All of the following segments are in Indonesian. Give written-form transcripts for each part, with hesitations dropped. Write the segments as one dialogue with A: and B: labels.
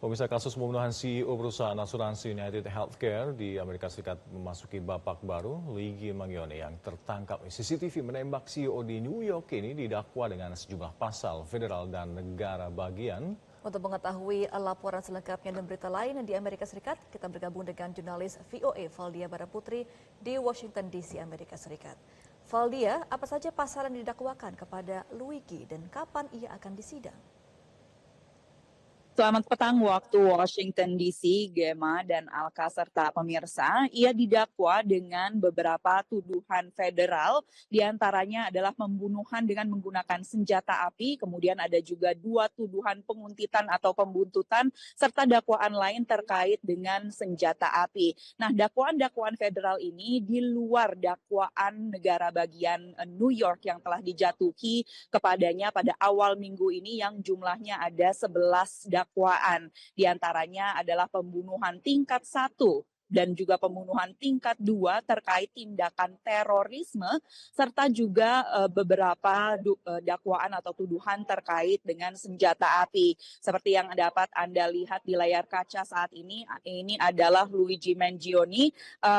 A: Pemirsa, kasus pembunuhan CEO perusahaan asuransi United Healthcare di Amerika Serikat memasuki babak baru. Luigi Mangione yang tertangkap CCTV menembak CEO di New York ini didakwa dengan sejumlah pasal federal dan negara bagian.
B: Untuk mengetahui laporan selengkapnya dan berita lain di Amerika Serikat, kita bergabung dengan jurnalis VOA Valdia Baraputri di Washington DC, Amerika Serikat. Valdia, apa saja pasal yang didakwakan kepada Luigi dan kapan ia akan disidang?
C: Selamat petang waktu Washington DC, Gema dan Alka serta pemirsa. Ia didakwa dengan beberapa tuduhan federal, diantaranya adalah pembunuhan dengan menggunakan senjata api, kemudian ada juga 2 tuduhan penguntitan atau pembuntutan, serta dakwaan lain terkait dengan senjata api. Nah, dakwaan-dakwaan federal ini di luar dakwaan negara bagian New York yang telah dijatuhi kepadanya pada awal minggu ini yang jumlahnya ada 11 dakwaan. Di antaranya adalah pembunuhan tingkat 1 dan juga pembunuhan tingkat 2 terkait tindakan terorisme, serta juga beberapa dakwaan atau tuduhan terkait dengan senjata api. Seperti yang dapat Anda lihat di layar kaca saat ini adalah Luigi Mangione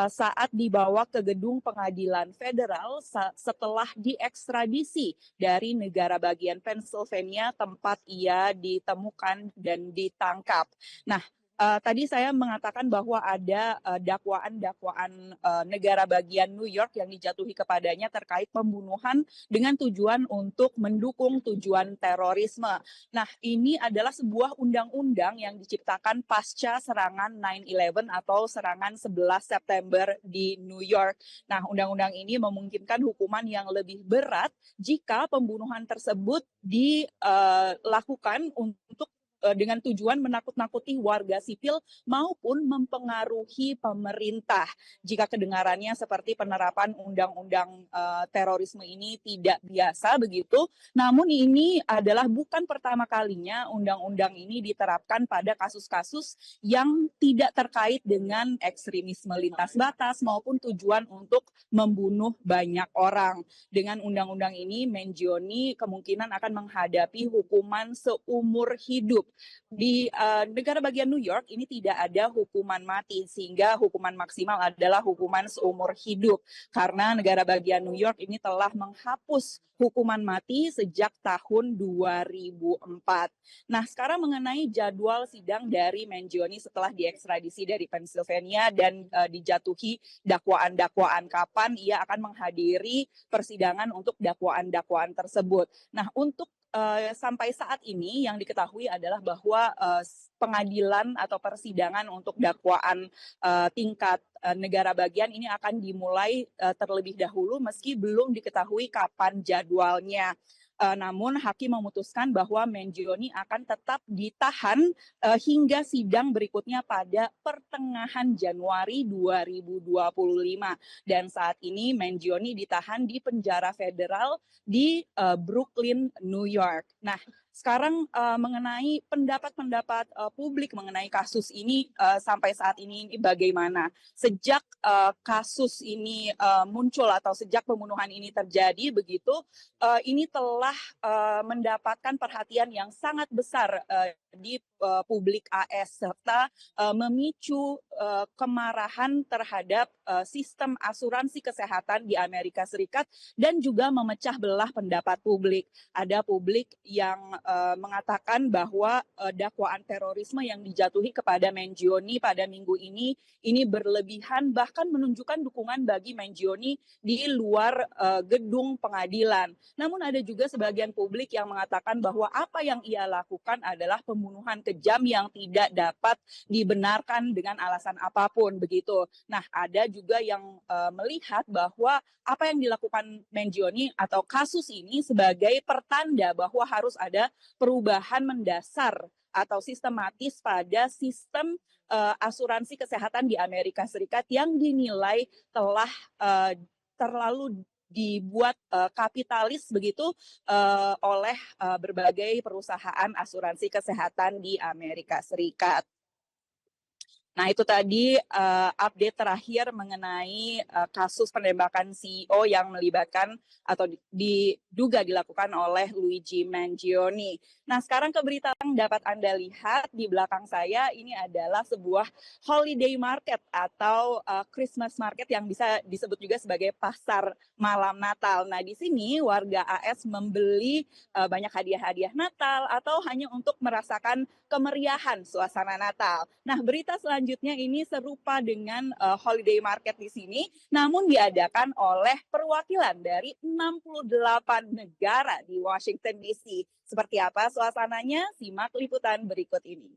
C: saat dibawa ke gedung pengadilan federal setelah diekstradisi dari negara bagian Pennsylvania tempat ia ditemukan dan ditangkap. Nah, tadi saya mengatakan bahwa ada dakwaan-dakwaan negara bagian New York yang dijatuhi kepadanya terkait pembunuhan dengan tujuan untuk mendukung tujuan terorisme. Nah, ini adalah sebuah undang-undang yang diciptakan pasca serangan 9/11 atau serangan 11 September di New York. Nah, undang-undang ini memungkinkan hukuman yang lebih berat jika pembunuhan tersebut dilakukan untuk dengan tujuan menakut-nakuti warga sipil maupun mempengaruhi pemerintah. Jika kedengarannya seperti penerapan undang-undang terorisme ini tidak biasa begitu, namun ini adalah bukan pertama kalinya undang-undang ini diterapkan pada kasus-kasus yang tidak terkait dengan ekstremisme lintas batas maupun tujuan untuk membunuh banyak orang. Dengan undang-undang ini, Mangione kemungkinan akan menghadapi hukuman seumur hidup. Di negara bagian New York ini tidak ada hukuman mati, sehingga hukuman maksimal adalah hukuman seumur hidup. Karena negara bagian New York ini telah menghapus hukuman mati sejak tahun 2004. Nah, sekarang mengenai jadwal sidang dari Mangione setelah diekstradisi dari Pennsylvania dan dijatuhi dakwaan-dakwaan kapan ia akan menghadiri persidangan untuk dakwaan-dakwaan tersebut. Nah, untuk sampai saat ini yang diketahui adalah bahwa pengadilan atau persidangan untuk dakwaan tingkat negara bagian ini akan dimulai terlebih dahulu meski belum diketahui kapan jadwalnya. Namun hakim memutuskan bahwa Mangione akan tetap ditahan hingga sidang berikutnya pada pertengahan Januari 2025. Dan saat ini Mangione ditahan di penjara federal di Brooklyn, New York. Nah, sekarang mengenai pendapat-pendapat publik mengenai kasus ini sampai saat ini bagaimana? Sejak kasus ini muncul atau sejak pembunuhan ini terjadi begitu, ini telah mendapatkan perhatian yang sangat besar di publik AS serta memicu kemarahan terhadap sistem asuransi kesehatan di Amerika Serikat dan juga memecah belah pendapat publik. Ada publik yang mengatakan bahwa dakwaan terorisme yang dijatuhi kepada Mangione pada minggu ini berlebihan, bahkan menunjukkan dukungan bagi Mangione di luar gedung pengadilan. Namun ada juga sebagian publik yang mengatakan bahwa apa yang ia lakukan adalah pembunuhan kejam yang tidak dapat dibenarkan dengan alasan apapun begitu. Nah, ada juga yang melihat bahwa apa yang dilakukan Mangione atau kasus ini sebagai pertanda bahwa harus ada perubahan mendasar atau sistematis pada sistem asuransi kesehatan di Amerika Serikat yang dinilai telah terlalu dibuat kapitalis begitu oleh berbagai perusahaan asuransi kesehatan di Amerika Serikat. Nah, itu tadi update terakhir mengenai kasus penembakan CEO yang melibatkan atau diduga dilakukan oleh Luigi Mangione. Nah, sekarang ke berita yang dapat Anda lihat di belakang saya, ini adalah sebuah holiday market atau Christmas market yang bisa disebut juga sebagai pasar malam Natal. Nah, di sini warga AS membeli banyak hadiah-hadiah Natal atau hanya untuk merasakan kemeriahan suasana Natal. Nah, berita selanjutnya ini serupa dengan holiday market di sini, namun diadakan oleh perwakilan dari 68 negara di Washington DC. Seperti apa suasananya? Simak liputan berikut ini.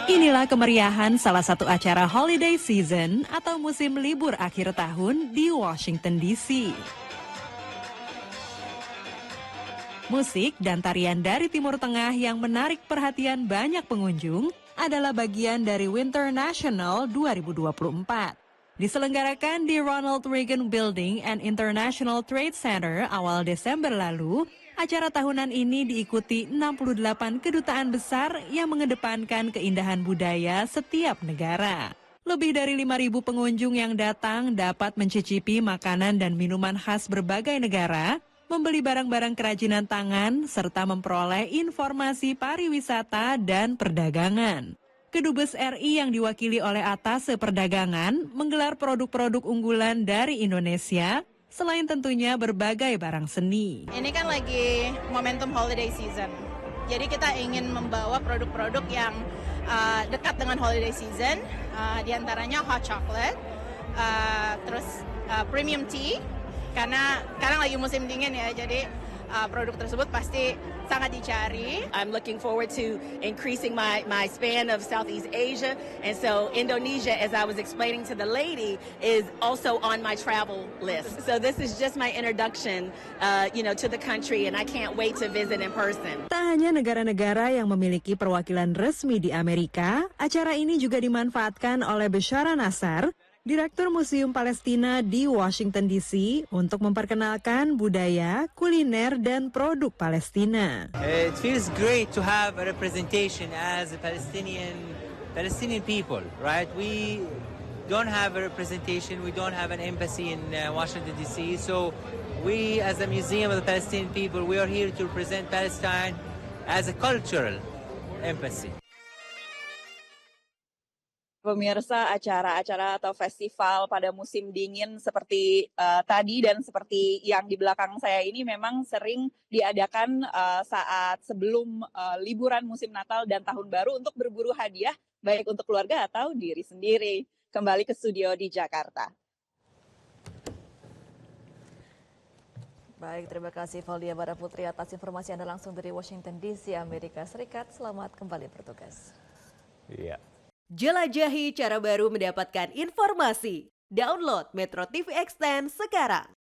D: Inilah kemeriahan salah satu acara holiday season atau musim libur akhir tahun di Washington DC. Musik dan tarian dari Timur Tengah yang menarik perhatian banyak pengunjung adalah bagian dari Winter National 2024. Diselenggarakan di Ronald Reagan Building and International Trade Center awal Desember lalu, acara tahunan ini diikuti 68 kedutaan besar yang mengedepankan keindahan budaya setiap negara. Lebih dari 5.000 pengunjung yang datang dapat mencicipi makanan dan minuman khas berbagai negara, membeli barang-barang kerajinan tangan, serta memperoleh informasi pariwisata dan perdagangan. Kedubes RI yang diwakili oleh Atase Perdagangan menggelar produk-produk unggulan dari Indonesia, selain tentunya berbagai barang seni.
E: Ini kan lagi momentum holiday season, jadi kita ingin membawa produk-produk yang dekat dengan holiday season, diantaranya hot chocolate, terus premium tea, karena sekarang lagi musim dingin ya, jadi produk tersebut pasti sangat dicari.
F: I'm looking forward to increasing my span of Southeast Asia, and so Indonesia, as I was explaining to the lady, is also on my travel list. So this is just my introduction, to the country, and I can't wait to visit in person.
D: Tak hanya negara-negara yang memiliki perwakilan resmi di Amerika, acara ini juga dimanfaatkan oleh Beshara Nassar, Direktur Museum Palestina di Washington DC, untuk memperkenalkan budaya, kuliner, dan produk Palestina.
G: It feels great to have a representation as a Palestinian people, right? We don't have a representation, we don't have an embassy in Washington DC, so we as a Museum of the Palestinian People, we are here to represent Palestine as a cultural embassy.
C: Pemirsa, acara-acara atau festival pada musim dingin seperti tadi dan seperti yang di belakang saya ini memang sering diadakan saat sebelum liburan musim Natal dan Tahun Baru untuk berburu hadiah, baik untuk keluarga atau diri sendiri. Kembali ke studio di Jakarta.
B: Baik, terima kasih Valdia Baraputri atas informasi Anda langsung dari Washington DC, Amerika Serikat. Selamat kembali bertugas.
A: Iya.
H: Jelajahi cara baru mendapatkan informasi. Download Metro TV Extend sekarang.